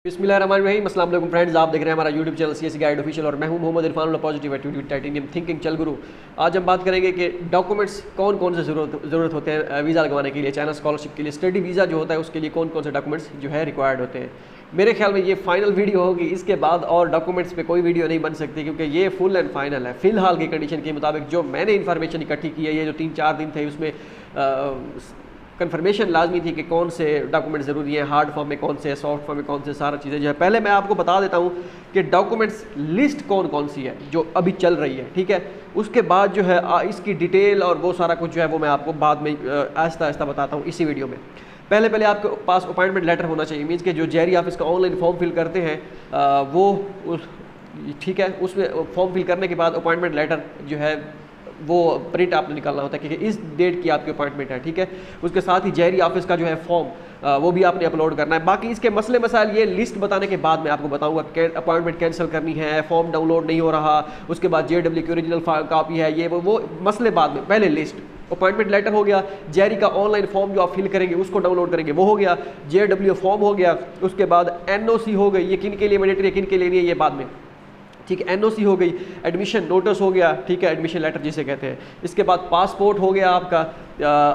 बिस्मिल्लाहिर्रहमानिर्रहीम। अस्सलाम वालेकुम फ्रेंड्स, आप देख रहे हैं हमारा YouTube channel CSE guide official और मैं हूं Mohammad Irfan positive attitude titanium thinking चल गुरु। आज हम बात करेंगे कि डॉक्यूमेंट्स कौन कौन से ज़रूरत होते हैं वीज़ा लगवाने के लिए, चाइना स्कॉलरशिप के लिए, स्टडी वीज़ा जो होता है उसके लिए कौन कौन से डॉक्यूमेंट्स जो है रिक्वायर्ड होते हैं। मेरे ख्याल में ये फाइनल वीडियो होगी, इसके बाद और डॉक्यूमेंट्स पे कोई वीडियो नहीं बन सकती क्योंकि ये फुल एंड फाइनल है। फ़िलहाल की कंडीशन के मुताबिक जो मैंने इन्फॉर्मेशन इकट्ठी की है, ये जो 3-4 दिन थे उसमें कन्फर्मेशन लाजमी थी कि कौन से डॉक्यूमेंट ज़रूरी हैं, हार्ड फॉर्म में कौन से, सॉफ्ट फॉर्म में कौन से, सारा चीज़ें जो है। पहले मैं आपको बता देता हूँ कि डॉक्यूमेंट्स लिस्ट कौन कौन सी है जो अभी चल रही है, ठीक है। उसके बाद जो है इसकी डिटेल और वो सारा कुछ जो है वो मैं आपको बाद में आहिस्ता आहिस्ता बताता हूँ इसी वीडियो में। पहले आपके पास अपॉइंटमेंट लेटर होना चाहिए, मीन्स के जो जेरी ऑफिस का ऑनलाइन फॉर्म फिल करते हैं वो ठीक है, उसमें फॉर्म फिल करने के बाद अपॉइंटमेंट लेटर जो है वो प्रिंट आपने निकालना होता है क्योंकि इस डेट की आपकी अपॉइंटमेंट है, ठीक है। उसके साथ ही जेरी ऑफिस का जो है फॉर्म वो भी आपने अपलोड करना है। बाकी इसके मसले मसाइल ये लिस्ट बताने के बाद मैं आपको बताऊंगा कि अपॉइंटमेंट कैंसिल करनी है, फॉर्म डाउनलोड नहीं हो रहा, उसके बाद JW की ओरिजिनल कॉपी है, ये वो मसले बाद में। पहले लिस्ट, अपॉइंटमेंट लेटर हो गया, जेरी का ऑनलाइन फॉर्म जो आप फिल करेंगे उसको डाउनलोड करेंगे वो हो गया, JW फॉर्म हो गया, उसके बाद NOC हो गई, ये किन के लिए मैंडेटरी है किन के लिए नहीं है ये बाद में, ठीक है। NOC हो गई, एडमिशन नोटिस हो गया, ठीक है, एडमिशन लेटर जिसे कहते हैं। इसके बाद पासपोर्ट हो गया आपका,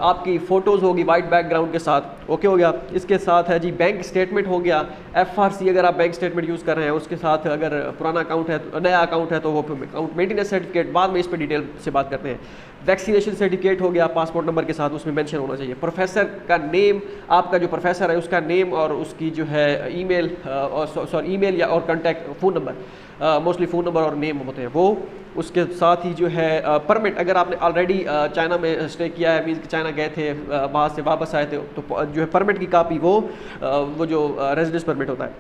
आपकी फ़ोटोज़ होगी वाइट बैकग्राउंड के साथ, ओके हो गया। इसके साथ है जी बैंक स्टेटमेंट हो गया, FRC अगर आप बैंक स्टेटमेंट यूज़ कर रहे हैं, उसके साथ अगर पुराना अकाउंट है, नया अकाउंट है तो वो अकाउंट मेंटेनेंस सर्टिफिकेट, बाद में इस पर डिटेल से बात करते हैं। वैक्सीनेशन सर्टिफिकेट हो गया पासपोर्ट नंबर के साथ, उसमें मेंशन होना चाहिए। प्रोफेसर का नेम, आपका जो प्रोफेसर है उसका नेम और उसकी जो है ईमेल और ईमेल या और contact phone number, mostly phone number और नेम होते हैं वो। उसके साथ ही जो है परमिट, अगर आपने ऑलरेडी चाइना में स्टे किया है, मीन्स चाइना गए थे, वहाँ से वापस आए थे, तो जो है परमिट की कापी वो जो रेजिडेंस परमिट होता है।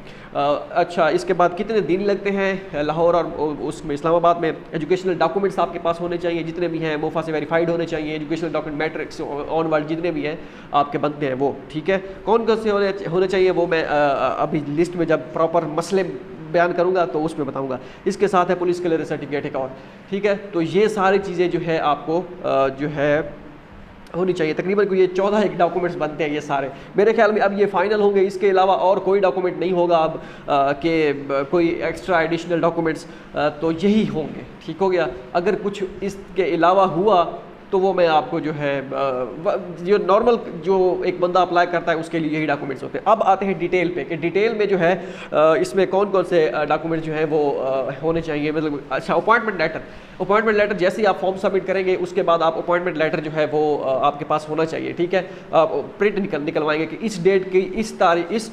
अच्छा, इसके बाद कितने दिन लगते हैं लाहौर और उसमें इस्लामाबाद में। एजुकेशनल डॉक्यूमेंट्स आपके पास होने चाहिए जितने भी हैं, मोफा से वेरीफाइड होने चाहिए। Educational document matrix on world जितने भी हैं आपके बनते हैं वो, ठीक है। कौन कौन से होने चाहिए वो मैं अभी लिस्ट में जब प्रॉपर मसले बयान करूंगा तो उसमें बताऊंगा। इसके साथ है पुलिस क्लियरेंस सर्टिफिकेट एक और, ठीक है। तो ये सारी चीज़ें जो है आपको जो है होनी चाहिए। तकरीबन कोई ये 14 एक डॉक्यूमेंट्स बनते हैं ये सारे। मेरे ख्याल में अब ये फाइनल होंगे, इसके अलावा और कोई डॉक्यूमेंट नहीं होगा अब कि कोई एक्स्ट्रा एडिशनल डॉक्यूमेंट्स तो यही होंगे, ठीक हो गया। अगर कुछ इसके अलावा हुआ तो वो मैं आपको जो है जो नॉर्मल जो एक बंदा अप्लाई करता है उसके लिए यही डॉक्यूमेंट्स होते हैं। अब आते हैं डिटेल पे कि डिटेल में जो है इसमें कौन कौन से डॉक्यूमेंट जो है वो होने चाहिए। मतलब अच्छा, अपॉइंटमेंट लेटर जैसे ही आप फॉर्म सबमिट करेंगे उसके बाद आप अपॉइंटमेंट लेटर जो है वो आपके पास होना चाहिए, ठीक है। आप प्रिंट निकलवाएंगे कि इस डेट की इस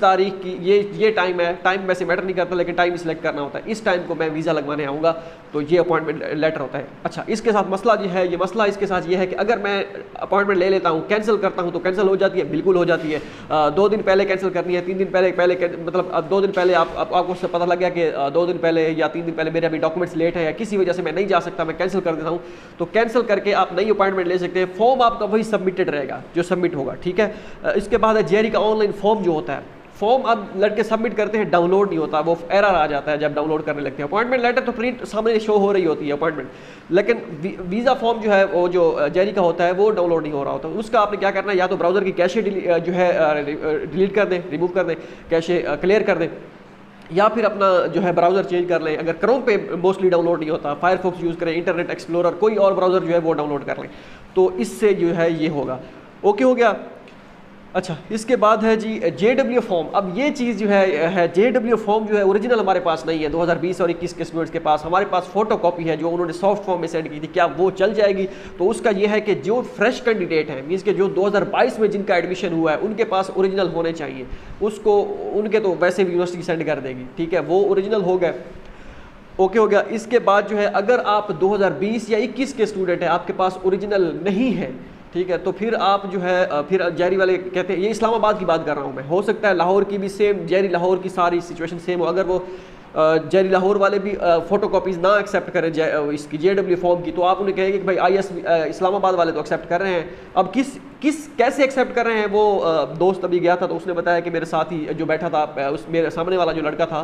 तारीख की ये टाइम है। टाइम वैसे मैटर नहीं करता लेकिन टाइम सिलेक्ट करना होता है, इस टाइम को मैं वीज़ा लगवाने आऊँगा तो ये अपॉइंटमेंट लेटर होता है। अच्छा, इसके साथ मसला जो है, ये मसला इसके साथ ये है कि अगर मैं अपॉइंटमेंट ले लेता हूँ, कैंसिल करता हूँ तो कैंसिल हो जाती है, बिल्कुल हो जाती है। 2 दिन पहले कैंसिल करनी है, 3 दिन पहले मतलब 2 दिन पहले आपको उससे पता लग गया कि 2 दिन पहले या 3 दिन पहले मेरे अभी डॉक्यूमेंट्स लेट है या किसी वजह से मैं नहीं जा सकता, मैं कैंसिल कर देता हूँ, तो कैंसिल करके आप नई अपॉइंटमेंट ले सकते हैं। फॉर्म आपका वही सबमिटेड रहेगा जो सबमिट होगा, ठीक है। इसके बाद है जेरी का ऑनलाइन फॉर्म जो होता है, फॉर्म अब लड़के सबमिट करते हैं, डाउनलोड नहीं होता, वो एरर आ जाता है जब डाउनलोड करने लगते हैं। अपॉइंटमेंट लेटर तो प्रिंट सामने शो हो रही होती है अपॉइंटमेंट, लेकिन वीज़ा फॉर्म जो है वो जो जेरी का होता है वो डाउनलोड नहीं हो रहा होता। उसका आपने क्या करना है, या तो ब्राउज़र की कैशे जो है डिलीट कर दें, रिमूव कर दें, कैशे क्लियर कर दें, या फिर अपना जो है ब्राउज़र चेंज कर लें। अगर क्रोम पे मोस्टली डाउनलोड नहीं होता, फायरफॉक्स यूज़ करें, इंटरनेट एक्सप्लोरर, कोई और ब्राउज़र जो है वो डाउनलोड कर लें, तो इससे जो है ये होगा। ओके हो गया। अच्छा, इसके बाद है जी JW फॉर्म। अब ये चीज़ जो है JW फॉर्म जो है ओरिजिनल हमारे पास नहीं है 2020 और 21 के स्टूडेंट्स के पास। हमारे पास फ़ोटो कॉपी है जो उन्होंने सॉफ्ट फॉर्म में सेंड की थी, क्या वो चल जाएगी? तो उसका ये है कि जो फ्रेश कैंडिडेट है, मीन्स के जो 2022 में जिनका एडमिशन हुआ है उनके पास ओरिजिनल होने चाहिए। उसको उनके तो वैसे भी यूनिवर्सिटी सेंड कर देगी, ठीक है, वो ओरिजिनल हो गए। ओके हो गया। इसके बाद जो है अगर आप 2020 या 21 के स्टूडेंट हैं, आपके पास ओरिजिनल नहीं है, ठीक है, तो फिर आप जो है फिर जेरी वाले कहते हैं, ये इस्लामाबाद की बात कर रहा हूँ मैं, हो सकता है लाहौर की भी सेम, जेरी लाहौर की सारी सिचुएशन सेम हो। अगर वो जेरी लाहौर वाले भी फ़ोटो कॉपीज़ ना एक्सेप्ट करें इसकी JW फॉर्म की, तो आप उन्हें कहेंगे कि भाई IS इस्लामाबाद वाले तो एक्सेप्ट कर रहे हैं। अब कैसे एक्सेप्ट कर रहे हैं वो दोस्त अभी गया था तो उसने बताया कि मेरे साथ ही जो बैठा था उस मेरे सामने वाला जो लड़का था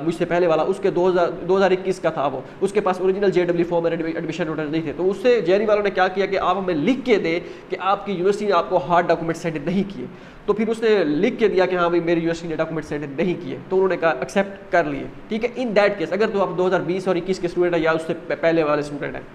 मुझसे पहले वाला, उसके 2021 का था वो, उसके पास ओरिजिनल JW फॉर्म और एडमिशन नोटिस नहीं थे। तो उससे जेरी वालों ने क्या किया कि आप हमें लिख के दें कि आपकी यूनिवर्सिटी ने आपको हार्ड डॉक्यूमेंट सेंड नहीं किए। तो फिर उसने लिख के दिया कि हाँ भाई मेरी यूनिवर्सिटी ने डॉक्यूमेंट सेंड नहीं किए, तो उन्होंने कहा एक्सेप्ट कर लिए। ठीक है, इन दैट केस अगर तो आप 2020 और 21 के स्टूडेंट है या उससे पहले वाले स्टूडेंट हैं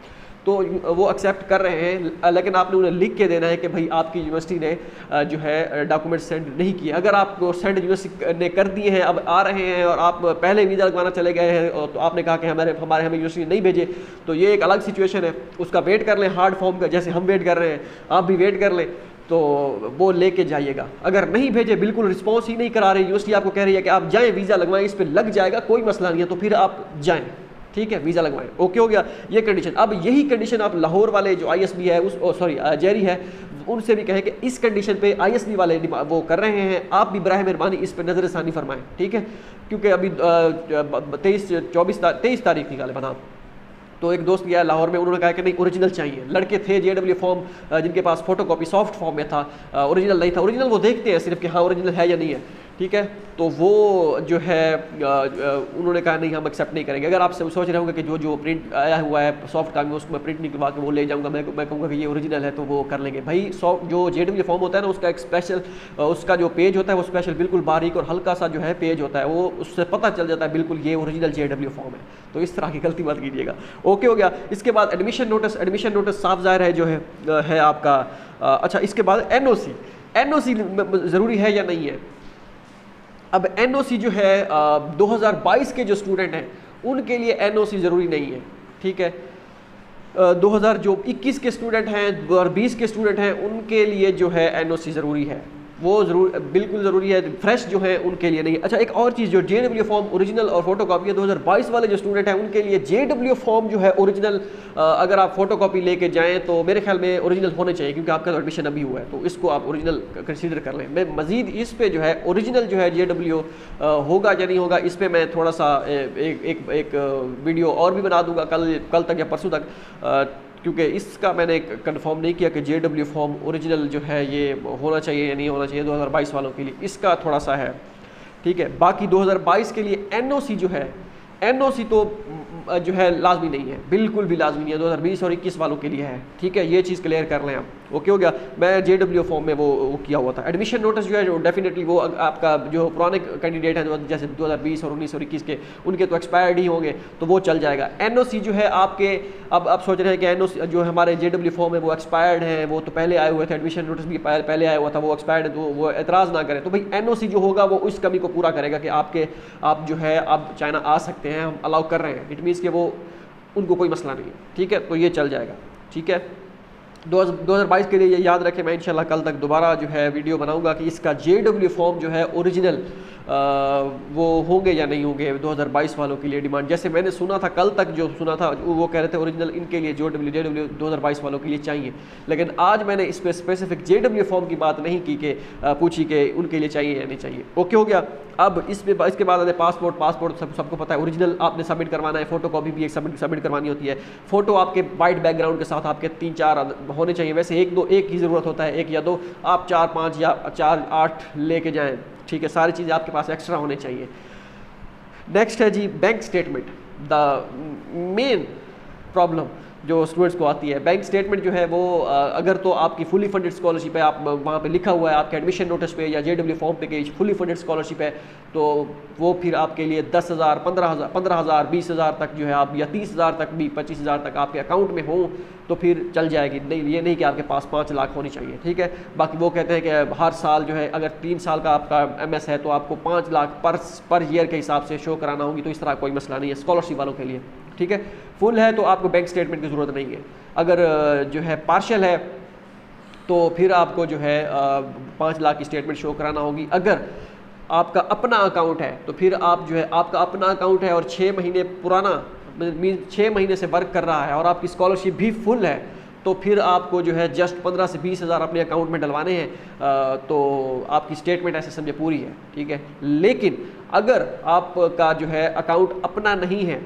तो वो एक्सेप्ट कर रहे हैं, लेकिन आपने उन्हें लिख के देना है कि भाई आपकी यूनिवर्सिटी ने जो है डॉक्यूमेंट सेंड नहीं किए। अगर आपको सेंड यूनिवर्सिटी ने कर दिए हैं, अब आ रहे हैं और आप पहले वीज़ा लगवाना चले गए हैं तो आपने कहा कि हमें यूनिवर्सिटी नहीं भेजे, तो ये एक अलग सिचुएशन है, उसका वेट कर लें हार्ड फॉर्म का, जैसे हम वेट कर रहे हैं आप भी वेट कर लें, तो वो लेके जाइएगा। अगर नहीं भेजे, बिल्कुल रिस्पॉन्स ही नहीं करा रही, यूनिवर्सिटी आपको कह रही है कि आप जाएँ वीज़ा लगवाएं, इस पर लग जाएगा कोई मसला नहीं है, तो फिर आप जाएँ, ठीक है, वीज़ा लगवाएं। ओके हो गया ये कंडीशन। अब यही कंडीशन आप लाहौर वाले जो ISB है जेरी है उनसे भी कहें कि इस कंडीशन पे ISB वाले वो कर रहे हैं, आप भी बराह मेहरबानी इस पर नज़रसानी फरमाएं, ठीक है, क्योंकि अभी 23 तारीख निकाले बना। तो एक दोस्त गया लाहौर में, उन्होंने कहा कि नहीं ओरिजिनल चाहिए। लड़के थे JW फॉर्म जिनके पास फोटोकॉपी सॉफ्ट फॉर्म में था, ओरिजिनल नहीं था। ओरिजिनल वो देखते हैं सिर्फ कि हाँ ओरिजिनल है या नहीं है, ठीक है, तो वो जो है उन्होंने कहा नहीं हम एक्सेप्ट नहीं करेंगे। अगर आप सोच रहे होंगे कि जो प्रिंट आया हुआ है सॉफ्ट कॉपी उसको मैं प्रिंट निकलवा के वो ले जाऊंगा, मैं कहूँगा कि ये ओरिजिनल है, तो वो कर लेंगे। भाई जो JW फॉर्म होता है ना उसका एक स्पेशल उसका जो पेज होता है वो स्पेशल बिल्कुल बारीक और हल्का सा जो है पेज होता है, वो उससे पता चल जाता है बिल्कुल ये ओरिजिनल JW फॉर्म है। तो इस तरह की गलती मत कीजिएगा। ओके हो गया। इसके बाद एडमिशन नोटिस साफ ज़ाहिर है जो है आपका। अच्छा, इसके बाद NOC ज़रूरी है या नहीं है। अब NOC जो है 2022 के जो स्टूडेंट हैं उनके लिए NOC ज़रूरी नहीं है, ठीक है। 2021 के स्टूडेंट हैं, 2020 के स्टूडेंट हैं, उनके लिए जो है NOC ज़रूरी है, वो बिल्कुल ज़रूरी है। फ्रेश जो है उनके लिए नहीं है। अच्छा, एक और चीज़, जो JW फॉर्म ओरिजिनल और फोटोकॉपी है 2022 वाले जो स्टूडेंट हैं उनके लिए JW फॉर्म जो है ओरिजिनल अगर आप फोटोकॉपी लेके जाएं तो मेरे ख्याल में ओरिजिनल होने चाहिए, क्योंकि आपका तो एडमिशन अभी हुआ है, तो इसको आप ओरिजिनल कंसीडर कर लें। मैं मज़ीद इस पे जो है ओरिजिनल जो है JW होगा या नहीं होगा, इस पर मैं थोड़ा सा एक वीडियो और भी बना दूँगा कल तक या परसों तक, क्योंकि इसका मैंने कंफर्म नहीं किया कि JW फॉर्म ओरिजिनल जो है ये होना चाहिए या नहीं होना चाहिए 2022 वालों के लिए, इसका थोड़ा सा है, ठीक है। बाकी 2022 के लिए NOC जो है, NOC तो जो है लाजमी नहीं है, बिल्कुल भी लाजमी नहीं है, 2020 और 21 वालों के लिए है, ठीक है, ये चीज़ क्लियर कर लें आप। ओके हो गया। मैं JW फॉर्म में वो किया हुआ था। एडमिशन नोटिस जो है जो डेफिनेटली वो आपका जो पुराने कैंडिडेट हैं जैसे 2020 और 19 और 21 के, उनके तो एक्सपायर्ड ही होंगे, तो वो चल जाएगा। NOC जो है आपके, अब आप सोच रहे हैं कि NOC जो हमारे JW फॉर्म है वो एक्सपायर्ड हैं, वो तो पहले आए हुए थे, एडमिशन नोटिस भी पहले आया हुआ था, वो एक्सपायर्ड है, तो वो एतराज़ ना करें। तो भाई NOC जो होगा वो उस कमी को पूरा करेगा कि आप जो है आप चाइना आ सकते हैं, हम अलाउ कर रहे हैं, इट मीन्स कि वो उनको कोई मसला नहीं है, ठीक है, तो ये चल जाएगा, ठीक है। 2022 के लिए ये याद रखें, मैं इंशाल्लाह कल तक दोबारा जो है वीडियो बनाऊंगा कि इसका JW फॉर्म जो है ओरिजिनल वो होंगे या नहीं होंगे 2022 वालों के लिए डिमांड। जैसे मैंने सुना था कल तक, जो सुना था वो कह रहे थे ओरिजिनल इनके लिए JW 2022 वालों के लिए चाहिए, लेकिन आज मैंने इस पर स्पेसिफिक JW फॉर्म की बात नहीं की कि पूछी कि उनके लिए चाहिए या नहीं चाहिए। ओके हो गया। अब इसके बाद आते पासपोर्ट सबको पता है ओरिजिनल आपने सबमिट करवाना है, फोटो कॉपी भी एक सबमिट करवानी होती है। फ़ोटो आपके वाइट बैकग्राउंड के साथ आपके 3-4 होने चाहिए, वैसे एक ही ज़रूरत होता है, 1 या 2, आप 4-5 या 4-8 लेके जाएँ, ठीक है, सारी चीज़ें आपके पास एक्स्ट्रा होने चाहिए। नेक्स्ट है जी bank statement. The main problem जो स्टूडेंट्स को आती है, बैंक स्टेटमेंट जो है वो अगर तो आपकी फुली फंडेड स्कॉलरशिप है, आप वहाँ पे लिखा हुआ है आपके एडमिशन नोटिस पे या JW फॉर्म पे कि फुली फंडेड स्कॉलरशिप है, तो वो फिर आपके लिए 10,000 15,000 20,000 तक जो है आप, या 30,000 तक भी, 25,000 तक आपके अकाउंट में हो तो फिर चल जाएगी। नहीं, ये नहीं कि आपके पास 5 लाख होनी चाहिए, ठीक है। बाकी वो कहते हैं कि हर साल जो है अगर 3 साल का आपका MS है तो आपको 5 लाख पर ईयर के हिसाब से शो कराना होगी, तो इस तरह कोई मसला नहीं है स्कॉलरशिप वालों के लिए, ठीक है। फुल है तो आपको बैंक स्टेटमेंट की ज़रूरत नहीं है। अगर जो है पार्शियल है तो फिर आपको जो है 5 लाख की स्टेटमेंट शो कराना होगी। अगर आपका अपना अकाउंट है तो फिर आप जो है, आपका अपना अकाउंट है और 6 महीने पुराना, मीन 6 महीने से वर्क कर रहा है और आपकी स्कॉलरशिप भी फुल है, तो फिर आपको जो है जस्ट 15 से 20 हज़ार अपने अकाउंट में डलवाने हैं, तो आपकी स्टेटमेंट ऐसे समझे पूरी है, ठीक है। लेकिन अगर आपका जो है अकाउंट अपना नहीं है,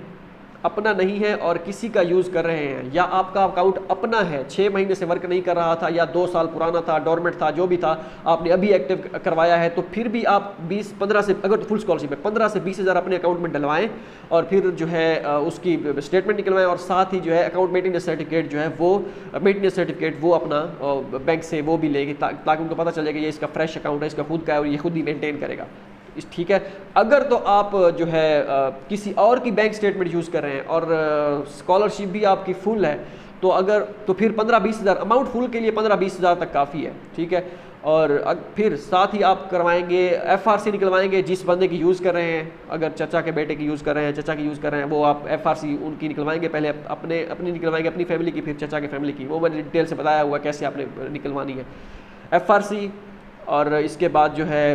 अपना नहीं है और किसी का यूज़ कर रहे हैं, या आपका अकाउंट अपना है, 6 महीने से वर्क नहीं कर रहा था या 2 साल पुराना था, डोरमेंट था, जो भी था, आपने अभी एक्टिव करवाया है, तो फिर भी आप 20-15 से, अगर फुल स्कॉलरशिप है, 15 से 20 हज़ार अपने अकाउंट में डलवाएं और फिर जो है उसकी स्टेटमेंट निकलवाएं, और साथ ही जो है अकाउंट मेंटेनेंस सर्टिफिकेट जो है वो मेंटेनेंस सर्टिफिकेट वो अपना बैंक से वो भी लेंगे, ताकि उनको पता चलेगा ये इसका फ्रेश अकाउंट है, इसका खुद का है और ये खुद ही मेंटेन करेगा। ठीक है। अगर तो आप जो है किसी और की बैंक स्टेटमेंट यूज़ कर रहे हैं और स्कॉलरशिप भी आपकी फुल है, तो फिर 15-20 हज़ार, अमाउंट फुल के लिए 15-20 हज़ार तक काफ़ी है। ठीक है। और फिर साथ ही आप करवाएंगे FRC निकलवाएंगे जिस बंदे की यूज़ कर रहे हैं, अगर चचा के बेटे की यूज़ कर रहे हैं, चचा की यूज़ कर रहे हैं, वो आप FRC उनकी निकलवाएंगे, पहले अपनी निकलवाएंगे, अपनी फैमिली की, फिर चचा के फैमिली की। वो मैंने डिटेल से बताया हुआ कैसे आपने निकलवानी है FRC। और इसके बाद जो है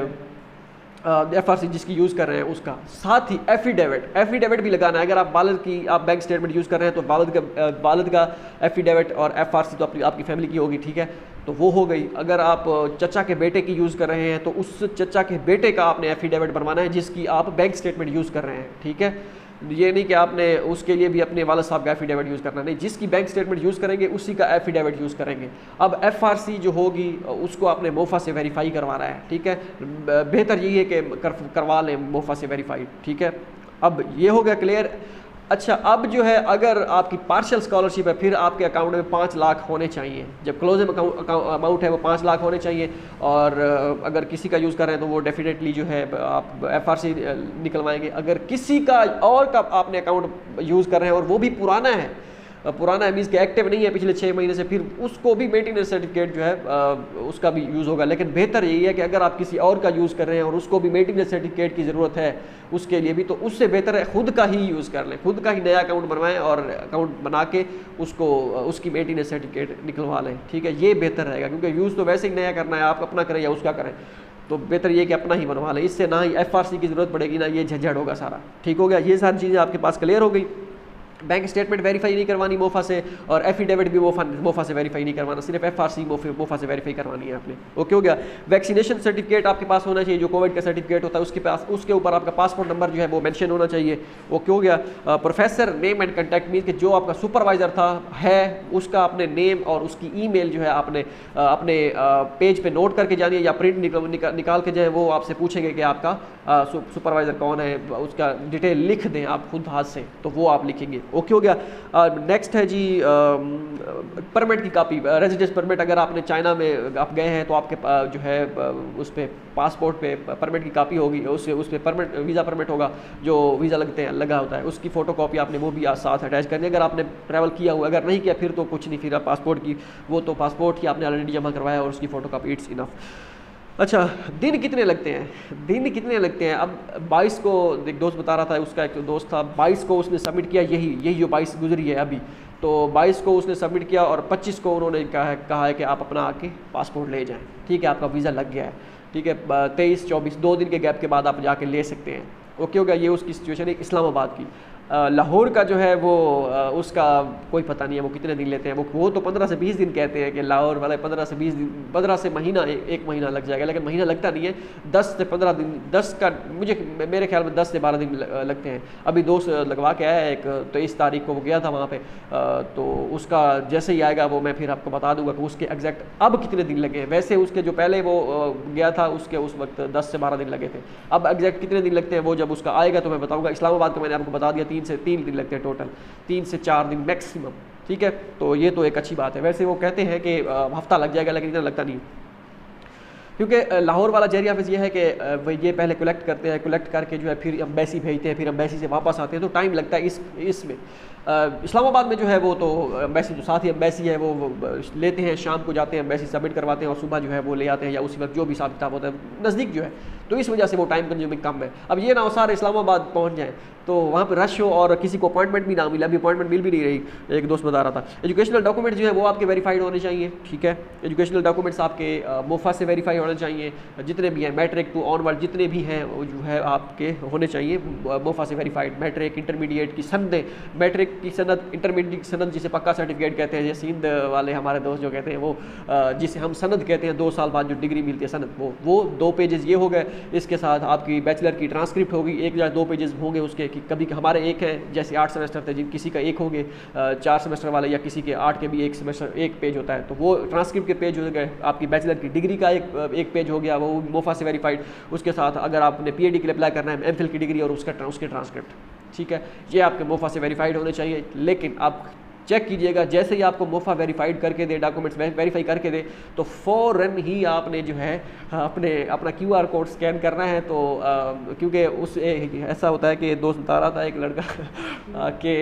FRC जिसकी यूज़ कर रहे हैं उसका, साथ ही एफिडेविट भी लगाना है। अगर आप वालिद की आप बैंक स्टेटमेंट यूज़ कर रहे हैं तो वालिद का एफिडेविट और FRC तो आपकी फैमिली की होगी। ठीक है, तो वो हो गई। अगर आप चचा के बेटे की यूज़ कर रहे हैं तो उस चचा के बेटे का आपने एफिडेविट बनवाना है जिसकी आप बैंक स्टेटमेंट यूज़ कर रहे हैं। ठीक है, ये नहीं कि आपने उसके लिए भी अपने वालिद साहब का एफिडेविट यूज़ करना, नहीं, जिसकी बैंक स्टेटमेंट यूज़ करेंगे उसी का एफिडेविट यूज़ करेंगे। अब FRC जो होगी उसको आपने मोफा से वेरीफाई करवाना है। ठीक है, बेहतर यही है कि करवा लें मोफा से वेरीफाई। ठीक है, अब ये हो गया क्लियर। अच्छा, अब जो है अगर आपकी पार्शियल स्कॉलरशिप है, फिर आपके अकाउंट में 5 लाख होने चाहिए। जब क्लोजिंग अमाउंट है वो 5 लाख होने चाहिए। और अगर किसी का यूज़ कर रहे हैं तो वो डेफिनेटली जो है आप FRC निकलवाएंगे। अगर किसी का और का आपने अकाउंट यूज़ कर रहे हैं और वो भी पुराना है, मीन्स के एक्टिव नहीं है पिछले 6 महीने से, फिर उसको भी मेंटेनेंस सर्टिफिकेट जो है उसका भी यूज़ होगा। लेकिन बेहतर यही है कि अगर आप किसी और का यूज़ कर रहे हैं और उसको भी मेंटेनेंस सर्टिफिकेट की ज़रूरत है उसके लिए भी, तो उससे बेहतर है खुद का ही यूज़ कर लें, खुद का ही नया अकाउंट बनवाएं और अकाउंट बना के उसकी मेंटेनेंस सर्टिफिकेट निकलवा लें। ठीक है, ये बेहतर रहेगा, क्योंकि यूज़ तो वैसे ही नया करना है, आप अपना करें या उसका करें, तो बेहतर ये कि अपना ही बनवा लें। इससे ना ही FRC की ज़रूरत पड़ेगी, ना ये झंझट होगा सारा। ठीक हो गया, ये सारी चीज़ें आपके पास क्लियर हो गई। बैंक स्टेटमेंट वेरीफाई नहीं करवानी मोफा से, और एफिडेविट भी मोफा से वेरीफाई नहीं करवाना, सिर्फ FRC मोफा से वेरीफाई करवानी है आपने। ओके हो गया। वैक्सीनेशन सर्टिफिकेट आपके पास होना चाहिए, जो कोविड का सर्टिफिकेट होता है उसके ऊपर आपका पासपोर्ट नंबर जो है वो मेंशन होना चाहिए। ओके हो गया। Professor name and contact, mean कि जो आपका सुपरवाइजर है उसका आपने नेम और उसकी ईमेल जो है आपने अपने पेज पे नोट करके जानी है, या प्रिंट निकाल के जाए, वो आपसे पूछेंगे कि आपका सुपरवाइजर कौन है, उसका डिटेल लिख दें आप खुद हाथ से, तो वो आप लिखेंगे। ओके हो गया। नेक्स्ट है जी परमिट की कापी, रेजिडेंस परमिट। अगर आपने चाइना में आप गए हैं तो आपके जो है उस पर पासपोर्ट पे परमिट की कापी होगी, उस पर परमिट वीज़ा परमिट होगा, जो वीज़ा लगा होता है, उसकी फ़ोटो कॉपी आपने वो भी साथ अटैच करनी है। अगर आपने ट्रैवल किया हुआ, अगर नहीं किया फिर तो कुछ नहीं, फिर आप पासपोर्ट की वो तो पासपोर्ट ही आपने ऑलरेडी जमा करवाया और उसकी फ़ोटो कॉपी, इट्स इनफ। अच्छा, दिन कितने लगते हैं? अब 22 को एक दोस्त बता रहा था, उसका एक दोस्त था, 22 को उसने सबमिट किया, यही जो 22 गुजरी है अभी, तो 22 को उसने सबमिट किया और 25 को उन्होंने कहा है कि आप अपना आके पासपोर्ट ले जाएं। ठीक है, आपका वीज़ा लग गया है। ठीक है, 23-24 2 दिन के गैप के बाद आप जाके ले सकते हैं। ओके हो गया। ये उसकी सिचुएशन है इस्लामाबाद की। लाहौर का जो है वो उसका कोई पता नहीं है वो कितने दिन लेते हैं। वो तो 15 से 20 दिन कहते हैं कि लाहौर वाले 15 से 20 दिन, 15 से महीना, एक महीना लग जाएगा, लेकिन महीना लगता नहीं है। 10 से 15 दिन, 10 का मेरे ख्याल में 10 से 12 दिन लगते हैं। अभी दोस्त लगवा के आया एक, 23 तारीख को वो गया था वहाँ पे, तो उसका जैसे ही आएगा वो मैं फिर आपको बता दूंगा कि उसके एग्जैक्ट अब कितने दिन लगे हैं। वैसे उसके जो पहले वो गया था उसके उस वक्त 10 से 12 दिन लगे थे। अब एग्जैक्ट कितने दिन लगते हैं वो जब उसका आएगा तो मैं बताऊँगा। इस्लामाबाद का मैंने आपको बता दिया 3 दिन लगते हैं टोटल, 3 से 4 दिन मैक्सिमम। ठीक है, तो ये तो एक अच्छी बात है। वैसे वो कहते हैं कि हफ्ता लग जाएगा, लेकिन इतना लगता नहीं, क्योंकि लाहौर वाला जरिया ऑफिस ये है कि ये पहले कलेक्ट करते हैं, कलेक्ट करके जो है फिर एम्बेसी भेजते हैं, फिर एम्बेसी से वापस आते हैं, तो टाइम लगता है इसमें। इस्लामाबाद में जो है वो तो एम्बेसी, जो साथ ही एम्बेसी है वो लेते हैं, शाम को जाते हैं एम्बेसी सबमिट करवाते हैं और सुबह जो है वो ले आते हैं, या उसी वक्त जो भी हिसाब किताब होता है नज़दीक जो है, तो इस वजह से वो टाइम कंज्यूमिंग कम है। अब ये ना हो सारे इस्लामाबाद पहुँच जाएँ तो वहाँ पर रश हो और किसी को अपॉइंटमेंट भी ना मिले। अभी अपॉइंटमेंट मिल भी नहीं रही, एक दोस्त बता रहा था। एजुकेशनल डॉक्यूमेंट जो है वो आपके वेरीफाइड होने चाहिए। ठीक है, एजुकेशनल डॉक्यूमेंट्स आपके मोफा से वेरीफाई होने चाहिए, जितने भी हैं मैट्रिक टू ऑनवर्ड जितने भी हैं वो जो है आपके होने चाहिए मोफा से वेरीफाइड। मैट्रिक, इंटरमीडिएट की सनदें, मैट्रिक की सनद, इंटरमीडिएट की सनद जिसे पक्का सर्टिफिकेट कहते हैं, जैसे सिंध वाले हमारे दोस्त जो कहते हैं वो, जिसे हम सनद कहते हैं, 2 साल बाद जो डिग्री मिलती है सनद, वो 2 पेजेस ये हो गए। इसके साथ आपकी बैचलर की ट्रांसक्रिप्ट होगी, 1 या 2 पेजेस होंगे उसके, कि कभी हमारे एक है जैसे 8 सेमेस्टर थे, जिन किसी का एक होंगे 4 सेमेस्टर वाले, या किसी के 8 के भी 1 सेमेस्टर 1 पेज होता है, तो वो ट्रांसक्रिप्ट के पेज हो गए। आपकी बैचलर की डिग्री का एक पेज हो गया, वो मोफा से वेरीफाइड। उसके साथ अगर आपने PhD के लिए अप्लाई करना है, MPhil की डिग्री और उसके ट्रांसक्रिप्ट, ठीक है, ये आपके मोफा से वेरीफाइड होने चाहिए। लेकिन आप चेक कीजिएगा, जैसे ही आपको मोफा वेरीफाइड करके दे, डॉक्यूमेंट्स वेरीफाई करके दे, तो फ़ौरन ही आपने जो है अपना QR कोड स्कैन करना है। तो क्योंकि उस ऐसा होता है कि दोस्त बता रहा था एक लड़का कि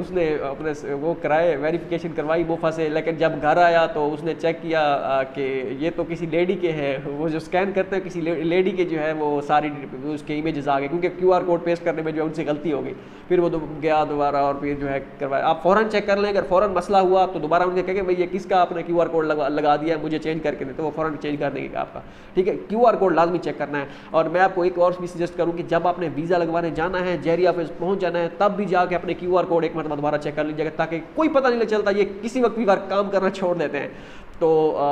उसने अपने वो कराए, वेरिफिकेशन करवाई मोफा से, लेकिन जब घर आया तो उसने चेक किया कि ये तो किसी लेडी के है। वो जो स्कैन करते हैं किसी लेडी के जो है वो सारी उसके इमेजेस आ गए, क्योंकि QR कोड पेस्ट करने में जो है उनसे गलती हो गई। फिर वो गया दोबारा और फिर जो है करवाया। आप फ़ौरन चेक कर लें, अगर फ़ौरन मसला हुआ तो दोबारा उनके कहेंगे भाई ये किसका आपने QR कोड लगा दिया है, मुझे चेंज करके दे, तो वो फ़ौरन चेंज कर देंगे आपका, ठीक है। QR कोड लाजमी चेक करना है। और मैं आपको एक और भी सजेस्ट करूँ कि जब आपने वीज़ा लगवाने जाना है, जहरी ऑफिस पहुँच जाना है, तब भी जाके अपने QR कोड एक मरतबा दोबारा चेक कर लीजिएगा, ताकि कोई पता नहीं चलता, ये किसी वक्त भी काम करना छोड़ देते हैं, तो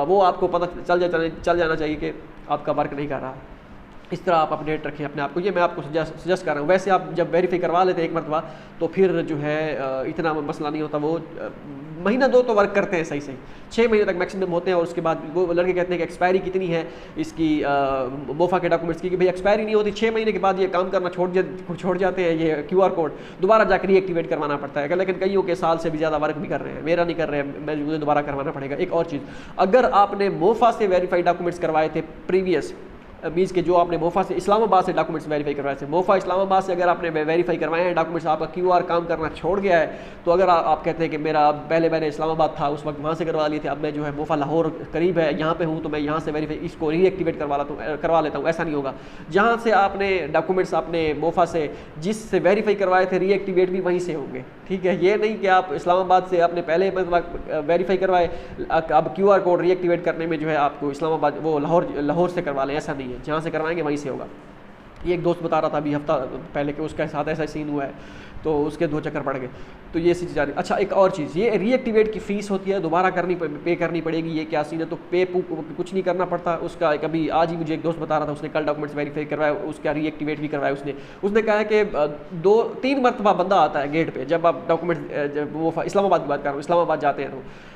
वो आपको पता चल जाना चाहिए कि आपका वर्क नहीं कर रहा। इस तरह आप अपडेट रखें अपने आप को, ये मैं आपको सजेस्ट कर रहा हूँ। वैसे आप जब वेरीफाई करवा लेते हैं एक मरतबा, तो फिर जो है इतना मसला नहीं होता। वो महीना 2 तो वर्क करते हैं सही 6 महीने तक मैक्सिमम होते हैं। और उसके बाद वो लड़के कहते हैं कि एक्सपायरी कितनी है इसकी मोफा के डॉक्यूमेंट्स की, कि भाई एक्सपायरी नहीं होती, 6 महीने के बाद ये काम करना छोड़ जाते हैं। ये QR कोड दोबारा जाकर रीएक्टिवेट करवाना पड़ता है, लेकिन कईयों के साल से भी ज़्यादा वर्क भी कर रहे हैं, मेरा नहीं कर रहे हैं, मुझे दोबारा करवाना पड़ेगा। एक और चीज़, अगर आपने मोफा से वेरीफाइड डॉक्यूमेंट्स करवाए थे प्रीवियस, मीन्स के जो आपने मोफा से इस्लामाबाद से डॉक्यूमेंट्स वेरीफाई करवाए थे, मोफा इस्लामाबाद से अगर आपने वेरीफाई करवाए हैं डॉक्यूमेंट्स, आपका QR काम करना छोड़ गया है, तो अगर आप कहते हैं कि मेरा पहले मैंने इस्लामाबाद था उस वक्त वहाँ से करवा लिए थे, अब मैं जो है मोफा लाहौर करीब है यहाँ पे हूँ, तो मैं यहाँ से वेरीफाई इसको रीएक्टिवेट करवा लेता हूँ, ऐसा नहीं होगा। जहाँ से आपने डॉक्यूमेंट्स आपने मोफा से जिससे वेरीफाई करवाए थे, रीएक्टिवेट भी वहीं से होंगे, ठीक है। ये नहीं कि आप इस्लामाबाद से आपने पहले वेरीफाई करवाए, अब QR कोड रीएक्टिवेट करने में जो है आपको इस्लामाबाद वो लाहौर से करवा लें, ऐसा नहीं है। जहाँ से करवाएंगे वहीं से होगा। ये एक दोस्त बता रहा था अभी हफ्ता पहले कि उसके साथ ऐसा सीन हुआ है, तो उसके 2 चक्कर पड़ गए, तो ये चीज़ जानी। अच्छा, एक और चीज़, ये रीएक्टिवेट की फ़ीस होती है, दोबारा पे करनी पड़ेगी। ये क्या सीन है, तो कुछ नहीं करना पड़ता उसका। कभी आज ही मुझे एक दोस्त बता रहा था, उसने कल डॉक्यूमेंट्स वेरीफाई करवाया, उसका रीएक्टिवेट भी करवाया उसने कहा है कि 2-3 मरतबा बंदा आता है गेट पे, जब आप डॉक्यूमेंट वो इस्लामाबाद की बात कर रहा हूँ, इस्लामाबाद जाते हैं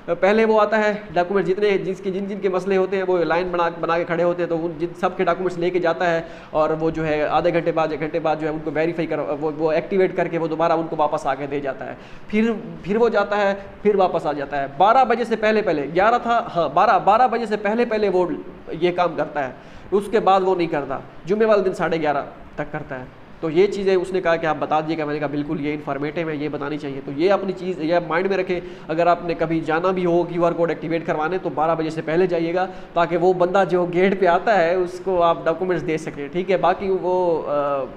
तो पहले वो आता है डॉक्यूमेंट जिनके मसले होते हैं, वो लाइन बना के खड़े होते हैं, तो उन सब के डॉक्यूमेंट्स लेके जाता है, और वो जो है आधे घंटे बाद 1 घंटे बाद जो है उनको वेरीफाई वो एक्टिवेट करके वो दोबारा उनको वापस आके दे जाता है। फिर वो जाता है, फिर वापस आ जाता है। 12 बजे से पहले 11 था, हाँ 12 बजे से पहले वो ये काम करता है, उसके बाद वो नहीं करता। जुम्मे वाले दिन 11:30 तक करता है। तो ये चीज़ें उसने कहा कि आप बता दीजिएगा। मैंने कहा बिल्कुल, ये इन्फॉर्मेटिव है, ये बतानी चाहिए। तो ये अपनी चीज़ ये माइंड में रखें, अगर आपने कभी जाना भी हो QR कोड एक्टिवेट करवाने, तो 12 बजे से पहले जाइएगा, ताकि वो बंदा जो गेट पे आता है उसको आप डॉक्यूमेंट्स दे सकें, ठीक है। बाकी वो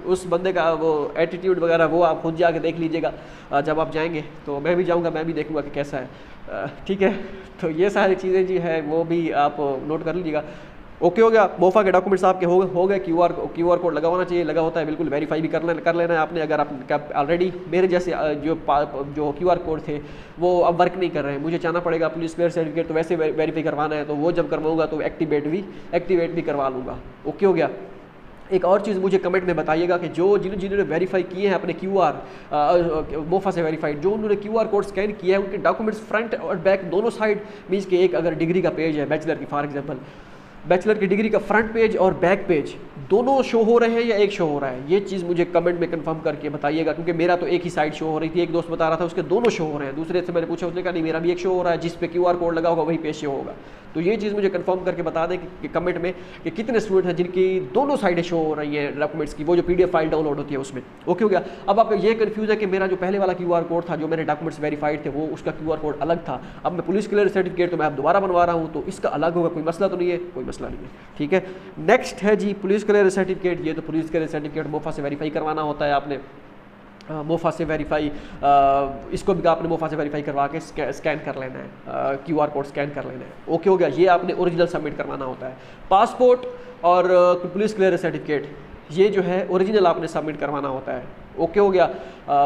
उस बंदे का वो एटीट्यूड वगैरह वो आप खुद जाके देख लीजिएगा जब आप जाएंगे। तो मैं भी जाऊँगा, मैं भी देखूँगा कि कैसा है, ठीक है। तो ये सारी चीज़ें जो है वो भी आप नोट कर लीजिएगा। ओके हो गया, मोफा के डॉक्यूमेंट्स आपके हो गए। QR कोड लगा होना चाहिए, लगा होता है बिल्कुल, वेरीफाई भी कर लेना है आपने। अगर आप ऑलरेडी मेरे जैसे जो QR कोड थे वो अब वर्क नहीं कर रहे हैं, मुझे जाना पड़ेगा पुलिस क्लियर सर्टिफिकेट, तो वैसे वेरीफाई करवाना है, तो वो जब करवाऊँगा तो एक्टिवेट भी करवा लूँगा। ओके हो गया। एक और चीज़ मुझे कमेंट में बताइएगा कि जिन्होंने वेरीफाई किए हैं अपने मोफा से वेरीफाइड, जो उन्होंने QR कोड स्कैन किया है, उनके डॉक्यूमेंट्स फ्रंट और बैक दोनों साइड, मीन्स कि एक अगर डिग्री का पेज है बैचलर की, फॉर एग्जांपल बैचलर की डिग्री का फ्रंट पेज और बैक पेज दोनों शो हो रहे हैं या एक शो हो रहा है, ये चीज़ मुझे कमेंट में कंफर्म करके बताइएगा। क्योंकि मेरा तो एक ही साइड शो हो रही थी, एक दोस्त बता रहा था उसके दोनों शो हो रहे हैं। दूसरे से मैंने पूछा, उसने कहा नहीं मेरा भी एक शो हो रहा है, जिस पे QR कोड लगा होगा वही पेज शो होगा। तो ये चीज़ मुझे कंफर्म करके बता दें कि कमेंट में कि कितने स्टूडेंट हैं जिनकी दोनों साइडें शो हो रही हैं डॉक्यूमेंट्स की, वो जो PDF फाइल डाउनलोड होती है उसमें। ओके हो गया। अब आप ये कन्फ्यूज़ है कि मेरा जो पहले वाला QR कोड था, जो मेरे डॉक्यूमेंट्स वेरीफाइड थे, वो उसका QR कोड अलग था। अब मैं पुलिस क्लियर सर्टिफिकेट तो मैं अब दोबारा बनवा रहा हूँ, तो इसका अलग होगा, कोई मसला तो नहीं है? कोई मसला नहीं है, ठीक है। नेक्स्ट है जी पुलिस क्लियर सर्टिफिकेट। ये तो पुलिस क्लियर सर्टिफिकेट मोफा से वेरीफाई करवाना होता है आपने। मोफा से वेरीफाई, इसको भी आपने मोफा से वेरीफाई करवा के स्कैन कर लेना है, QR कोड स्कैन कर लेना है। ओके हो गया। ये आपने ओरिजिनल सबमिट करवाना होता है। पासपोर्ट और पुलिस क्लियर सर्टिफिकेट, ये जो है ओरिजिनल आपने सबमिट करवाना होता है। ओके हो गया।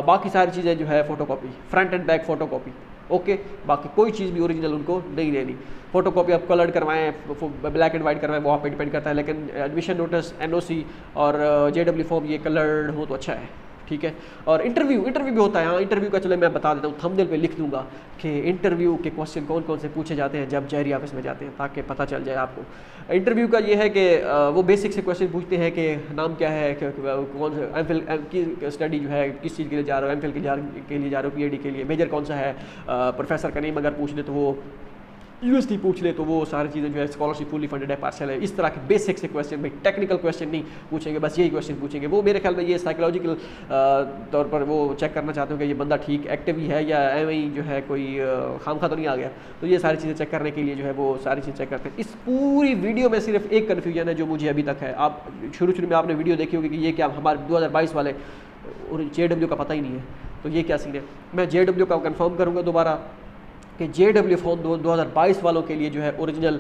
बाकी सारी चीज़ें जो है photocopy, front end back photocopy, okay, बाकी कोई चीज़ भी ओरिजिनल उनको नहीं देनी। फोटोकॉपी आप कलर्ड करवाएं, ब्लैक एंड वाइट करवाएं, वो आप पे डिपेंड करता है, लेकिन एडमिशन नोटिस, एनओसी और जेडब्ल्यू फॉर्म ये कलर्ड हो तो अच्छा है, ठीक है। और इंटरव्यू भी होता है। हाँ, इंटरव्यू का चलो मैं बता देता हूँ, थंबनेल पे लिख दूंगा कि इंटरव्यू के क्वेश्चन कौन कौन से पूछे जाते हैं जब जहरी ऑफिस में जाते हैं, ताकि पता चल जाए आपको। इंटरव्यू का ये है कि वो बेसिक से क्वेश्चन पूछते हैं कि नाम क्या है, कौन सा एमफिल की स्टडी जो है किस चीज़ के लिए जा रहे हो, एमफिल के लिए जा रहे हो, पीएचडी के लिए, मेजर कौन सा है, प्रोफेसर का नेम अगर पूछ ले तो वो, यूनिवर्सिटी पूछ ले तो वो सारी चीज़ें जो है, स्कॉलरशिप फुली फंडेड है, पार्शियल है, इस तरह के बेसिक से क्वेश्चन, भाई टेक्निकल क्वेश्चन नहीं पूछेंगे, बस यही क्वेश्चन पूछेंगे। वो मेरे ख्याल में ये साइकोलॉजिकल तौर पर वो चेक करना चाहते हो कि ये बंदा ठीक एक्टिव ही है या एवं ही जो है कोई खामखा तो नहीं आ गया, तो ये सारी चीज़ें चेक करने के लिए जो है वो सारी चीज़ चेक करते हैं। इस पूरी वीडियो में सिर्फ एक कन्फ्यूजन है जो मुझे अभी तक है। आप शुरू में आपने वीडियो देखी होगी कि ये क्या हमारे 2022 वाले और JW का पता ही नहीं है, तो ये क्या सीन है। मैं JW का कंफर्म करूँगा दोबारा कि JW फॉर्म 2022 वालों के लिए जो है ओरिजिनल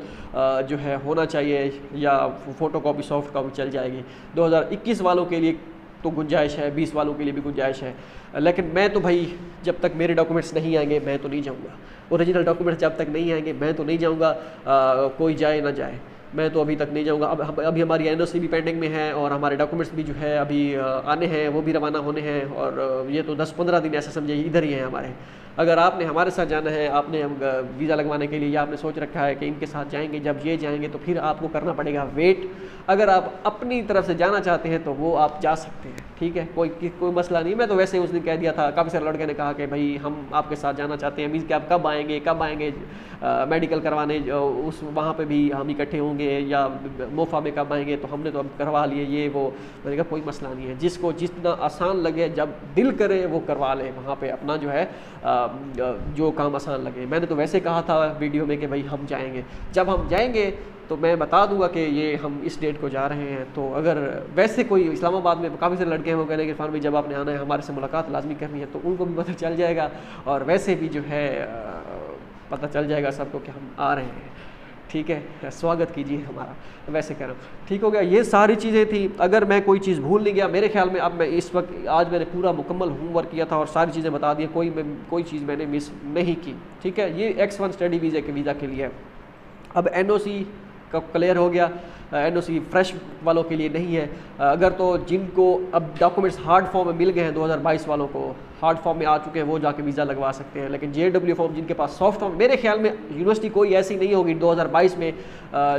जो है होना चाहिए, या फ़ोटोकॉपी सॉफ्ट कॉपी चल जाएगी। 2021 वालों के लिए तो गुंजाइश है, 20 वालों के लिए भी गुंजाइश है, लेकिन मैं तो भाई जब तक मेरे डॉक्यूमेंट्स नहीं आएंगे मैं तो नहीं जाऊँगा। ओरिजिनल डॉक्यूमेंट्स जब तक नहीं आएंगे मैं तो नहीं जाऊँगा, कोई जाए ना जाए, मैं तो अभी तक नहीं जाऊँगा। अभी हमारी एनओसी भी पेंडिंग में है और हमारे डॉक्यूमेंट्स भी जो है अभी आने हैं, वो भी रवाना होने हैं, और ये तो 10-15 दिन ऐसा समझिए इधर ही हैं हमारे। अगर आपने हमारे साथ जाना है, आपने वीज़ा लगवाने के लिए, या आपने सोच रखा है कि इनके साथ जाएंगे, जब ये जाएंगे तो फिर आपको करना पड़ेगा वेट। अगर आप अपनी तरफ से जाना चाहते हैं तो वो आप जा सकते हैं, ठीक है, कोई मसला नहीं। मैं तो वैसे उस दिन कह दिया था, काफ़ी सारे लड़के ने कहा कि भाई हम आपके साथ जाना चाहते हैं, मीन्स कि आप कब आएंगे मेडिकल करवाने, उस वहाँ पे भी हम इकट्ठे होंगे, या मोफा में कब आएंगे, तो हमने तो अब करवा लिए ये वो। मैंने कहा कोई मसला नहीं है, जिसको जितना आसान लगे, जब दिल करे वो करवा ले, वहाँ पे अपना जो है जो काम आसान लगे। मैंने तो वैसे कहा था वीडियो में कि भाई हम जाएंगे, जब हम जाएंगे तो मैं बता दूंगा कि ये हम इस डेट को जा रहे हैं। तो अगर वैसे कोई इस्लामाबाद में काफ़ी सारे लड़के हैं, वो कह रहे हैं कि इरफान भाई जब आपने आना है हमारे से मुलाकात लाजमी करनी है, तो उनको भी पता चल जाएगा, और वैसे भी जो है पता चल जाएगा सबको कि हम आ रहे हैं, ठीक है, स्वागत कीजिए हमारा, वैसे कह रहा हूँ। ठीक हो गया, ये सारी चीज़ें थी। अगर मैं कोई चीज़ भूल नहीं गया, मेरे ख्याल में अब मैं इस वक्त आज मैंने पूरा मुकम्मल होमवर्क किया था और सारी चीज़ें बता दी, कोई चीज़ मैंने मिस नहीं की, ठीक है। ये X1 स्टडी वीज़ा के लिए है। अब NOC का क्लियर हो गया, NOC फ्रेश वालों के लिए नहीं है। अगर तो जिनको अब डॉक्यूमेंट्स हार्ड फॉर्म में मिल गए हैं, 2022 वालों को हार्ड फॉर्म में आ चुके हैं, वो जाके वीज़ा लगवा सकते हैं। लेकिन JW फॉर्म जिनके पास सॉफ्ट फॉर्म, मेरे ख्याल में यूनिवर्सिटी कोई ऐसी नहीं होगी 2022 में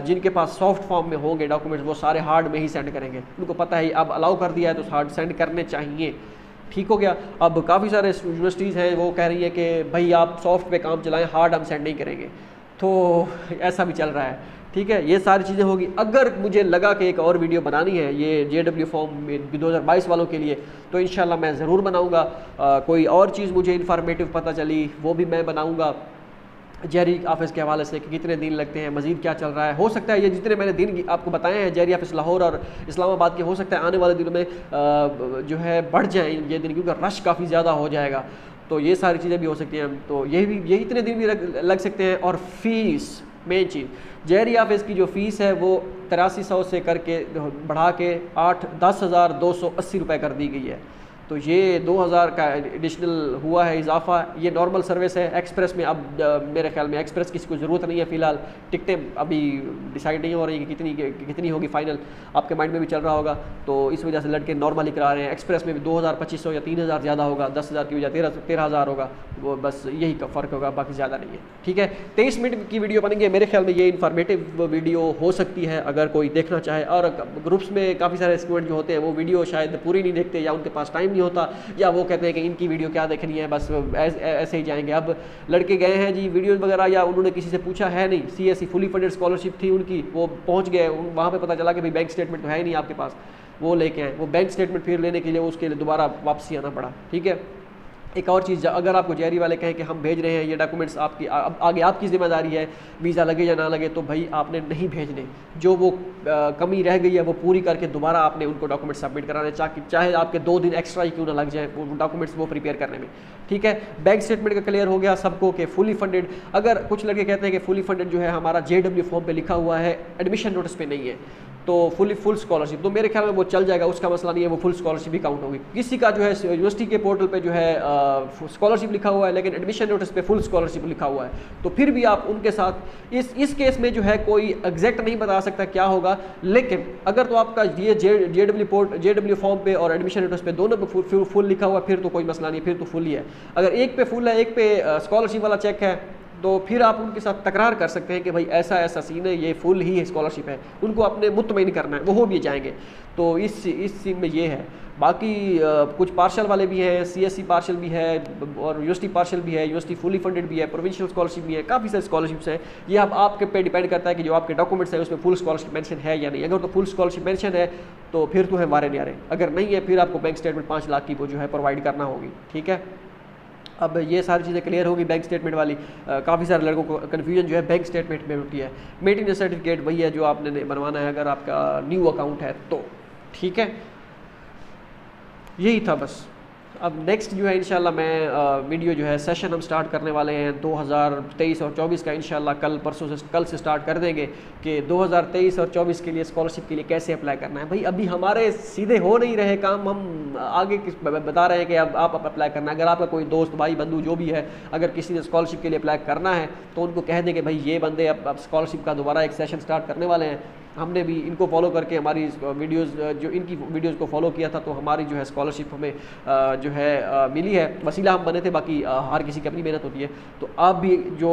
जिनके पास सॉफ्ट फॉर्म में होंगे डॉक्यूमेंट्स, वो सारे हार्ड में ही सेंड करेंगे। उनको पता है अब अलाउ कर दिया है तो हार्ड सेंड करने चाहिए, ठीक हो गया। अब काफ़ी सारे यूनिवर्सिटीज़ हैं वो कह रही है कि भाई आप सॉफ्ट पे काम चलाएं, हार्ड हम सेंड नहीं करेंगे, तो ऐसा भी चल रहा है, ठीक है। ये सारी चीज़ें होगी। अगर मुझे लगा कि एक और वीडियो बनानी है ये JW फॉर्म में 2022 वालों के लिए, तो इंशाल्लाह मैं ज़रूर बनाऊंगा। कोई और चीज़ मुझे इन्फॉर्मेटिव पता चली वो भी मैं बनाऊंगा जहरी ऑफिस के हवाले से, कि कितने दिन लगते हैं, मज़ीद क्या चल रहा है। हो सकता है ये जितने मैंने दिन आपको बताए हैं जहरी ऑफिस लाहौर और इस्लामाबाद के, हो सकता है आने वाले दिनों में जो है बढ़ जाएँ ये दिन, क्योंकि रश काफ़ी ज़्यादा हो जाएगा, तो ये सारी चीज़ें भी हो सकती हैं। तो यही इतने दिन भी लग सकते हैं। और फीस मेन चीज़, जहरी ऑफिस की जो फ़ीस है वो 8300 से करके बढ़ा के 10,280 रुपये कर दी गई है। तो ये 2000 का एडिशनल हुआ है इजाफा। ये नॉर्मल सर्विस है। एक्सप्रेस में अब मेरे ख्याल में एक्सप्रेस की कोई ज़रूरत नहीं है फ़िलहाल, टिकटें अभी डिसाइड नहीं हो रही कि कितनी होगी फ़ाइनल, आपके माइंड में भी चल रहा होगा, तो इस वजह से लड़के नॉर्मल ही करा रहे हैं। एक्सप्रेस में भी 2200 या 3000 ज़्यादा होगा, 10,000 की वजह 13,000 होगा, वो बस यही का फ़र्क होगा, बाकी ज़्यादा नहीं है, ठीक है। 23 मिनट की वीडियो बनेंगे, मेरे ख्याल में ये इन्फॉर्मेटिव वीडियो हो सकती है अगर कोई देखना चाहे। और ग्रुप्स में काफ़ी सारे स्टूडेंट जो होते हैं वो वीडियो शायद पूरी नहीं देखते, या उनके पास टाइम नहीं होता, या वो कहते हैं कि इनकी वीडियो क्या देखनी है, बस ऐसे ही जाएंगे। अब लड़के गए हैं जी वीडियो वगैरह, या उन्होंने किसी से पूछा है नहीं, CSE फुली फंडेड स्कॉलरशिप थी उनकी, वो पहुंच गए, वहाँ पे पता चला कि भाई बैंक स्टेटमेंट तो है ही नहीं आपके पास, वो लेके आए। वो बैंक स्टेटमेंट फिर लेने के लिए उसके लिए दोबारा वापसी आना पड़ा, ठीक है। एक और चीज़, अगर आपको जहरी वाले कहें कि हम भेज रहे हैं ये डॉक्यूमेंट्स, आपकी आगे आपकी ज़िम्मेदारी है, वीज़ा लगे या ना लगे, तो भाई आपने नहीं भेजने। जो वो कमी रह गई है वो पूरी करके दोबारा आपने उनको डॉक्यूमेंट सबमिट कराने, चाहे आपके 2 दिन एक्स्ट्रा ही क्यों ना लग जाए वो डॉक्यूमेंट्स वो प्रिपेयर करने में, ठीक है। बैंक स्टेटमेंट का क्लियर हो गया सबको कि फुली फंडेड। अगर कुछ लड़के कहते हैं कि फुली फंडेड जो है हमारा JW फॉर्म पर लिखा हुआ है, एडमिशन नोटिस पे नहीं है, तो फुल स्कॉलरशिप, तो मेरे ख्याल में वो चल जाएगा, उसका मसला नहीं है, वो फुल स्कॉलरशिप भी काउंट होगी। किसी का जो है यूनिवर्सिटी के पोर्टल पे जो है स्कॉलरशिप लिखा हुआ है लेकिन एडमिशन नोटिस पे फुल स्कॉलरशिप लिखा हुआ है, तो फिर भी आप उनके साथ इस केस में जो है कोई एग्जैक्ट नहीं बता सकता क्या होगा, लेकिन अगर तो आपका ये जेडब्ल्यू फॉर्म पे और एडमिशन नोटिस पे दोनों पे फुल लिखा हुआ है फिर तो कोई मसला नहीं, फिर तो फुल ही है। अगर एक पे फुल है एक पे स्कॉलरशिप वाला चेक है तो फिर आप उनके साथ तकरार कर सकते हैं कि भाई ऐसा ऐसा सीन है, ये फुल ही स्कॉलरशिप है, उनको अपने मुतमईन करना है, वो हो भी जाएंगे। तो इस सीन में ये है। बाकी कुछ पार्शल वाले भी हैं, सीएससी पार्शल भी है और यूनिवर्सिटी पार्शल भी है, यूनिवर्सिटी फुली फंडेड भी है, प्रोविंशियल स्कॉलरशिप भी है, काफ़ी सारे स्कॉलरशिप्स हैं। ये अब आपके पे डिपेंड करता है कि जो आपके डॉक्यूमेंट्स हैं उसमें फुल स्कॉलरशिप मेंशन है या नहीं। अगर तो फुल स्कॉलरशिप मेंशन है तो फिर तो है वारे न्यारे, अगर नहीं है फिर आपको बैंक स्टेटमेंट 5 लाख की वो जो है प्रोवाइड करना होगी। ठीक है, अब ये सारी चीज़ें क्लियर होगी बैंक स्टेटमेंट वाली। काफ़ी सारे लड़कों को कन्फ्यूजन जो है बैंक स्टेटमेंट में होती है। मेंटेनेंस सर्टिफिकेट वही है जो आपने बनवाना है अगर आपका न्यू अकाउंट है तो। ठीक है, यही था बस। अब नेक्स्ट जो है इंशाल्लाह मैं वीडियो जो है सेशन हम स्टार्ट करने वाले हैं 2023 और 24 का इंशाल्लाह कल से स्टार्ट कर देंगे कि 2023 और 24 के लिए स्कॉलरशिप के लिए कैसे अप्लाई करना है। भाई अभी हमारे सीधे हो नहीं रहे काम, हम आगे बता रहे हैं कि अब आप अप्लाई करना है। अगर आपका कोई दोस्त भाई बंधु जो भी है अगर किसी ने स्कॉलरशिप के लिए अप्लाई करना है तो उनको कह दें कि भाई ये बंदे अब स्कॉलरशिप का दोबारा एक सेशन स्टार्ट करने वाले हैं। हमने भी इनको फॉलो करके हमारी वीडियोस जो इनकी वीडियोस को फॉलो किया था तो हमारी जो है स्कॉलरशिप हमें जो है मिली है। वसीला हम बने थे, बाकी हर किसी की अपनी मेहनत होती है। तो आप भी जो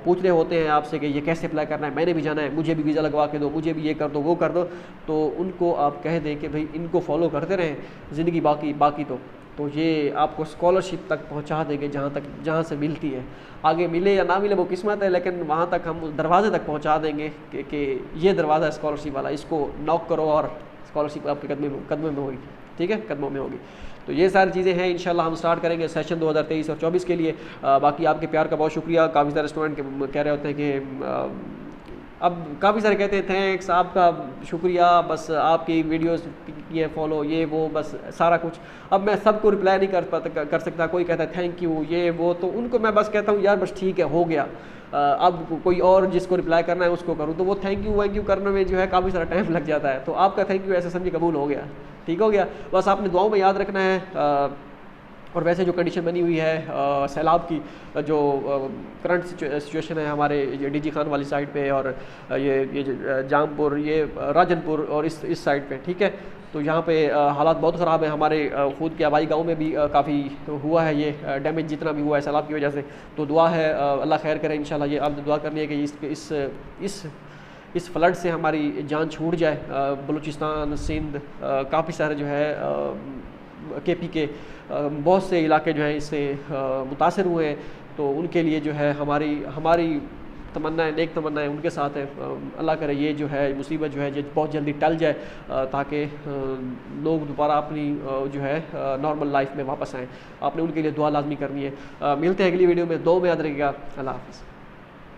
पूछ रहे होते हैं आपसे कि ये कैसे अप्लाई करना है, मैंने भी जाना है, मुझे भी वीज़ा लगवा के दो, मुझे भी ये कर दो वो कर दो, तो उनको आप कह दें कि भाई इनको फॉलो करते रहें ज़िंदगी बाकी तो ये आपको स्कॉलरशिप तक पहुंचा देंगे जहां से मिलती है। आगे मिले या ना मिले वो किस्मत है, लेकिन वहां तक हम उस दरवाजे तक पहुंचा देंगे कि ये दरवाज़ा है स्कॉलरशिप वाला, इसको नॉक करो और स्कॉलरशिप आपके कदमों में होगी। ठीक है, कदमों में होगी। तो ये सारी चीज़ें हैं, इंशाल्लाह हम स्टार्ट करेंगे सेशन 2023 और 24 के लिए। बाकी आपके प्यार का बहुत शुक्रिया। काफ़ी सारे स्टूडेंट कह रहे होते हैं कि अब काफ़ी सारे कहते हैं थैंक्स, आपका शुक्रिया, बस आपकी वीडियोस किए फॉलो ये वो बस सारा कुछ। अब मैं सबको रिप्लाई नहीं कर सकता, कोई कहता है थैंक यू ये वो, तो उनको मैं बस कहता हूँ यार बस ठीक है हो गया। अब कोई और जिसको रिप्लाई करना है उसको करूँ तो वो थैंक यू करने में जो है काफ़ी सारा टाइम लग जाता है। तो आपका थैंक यू ऐसे समझे कबूल हो गया, ठीक हो गया। बस आपने दुआओं में याद रखना है। और वैसे जो कंडीशन बनी हुई है सैलाब की, जो करंट सिचुएशन है हमारे ये डीजी खान वाली साइड पे और ये जामपुर, ये राजनपुर और इस साइड पे, ठीक है, तो यहाँ पे हालात बहुत ख़राब है। हमारे खुद के आबाई गांव में भी काफ़ी हुआ है ये डैमेज जितना भी हुआ है सैलाब की वजह से। तो दुआ है अल्लाह खैर करे इंशाल्लाह। ये आप दुआ करनी है कि इस फ्लड से हमारी जान छूट जाए। बलूचिस्तान, सिंध, काफ़ी सारे जो है केपी के बहुत से इलाके जो हैं इससे मुतासर हुए हैं, तो उनके लिए जो है हमारी तमन्नाएं, नेक तमन्नाएं उनके साथ है। अल्लाह करे ये जो है मुसीबत जो है ये बहुत जल्दी टल जाए ताकि लोग दोबारा अपनी जो है नॉर्मल लाइफ में वापस आएँ। आपने उनके लिए दुआ लाजमी करनी है। मिलते हैं अगली वीडियो में, दो में याद रखिएगा। अल्लाह हाफ़िज़।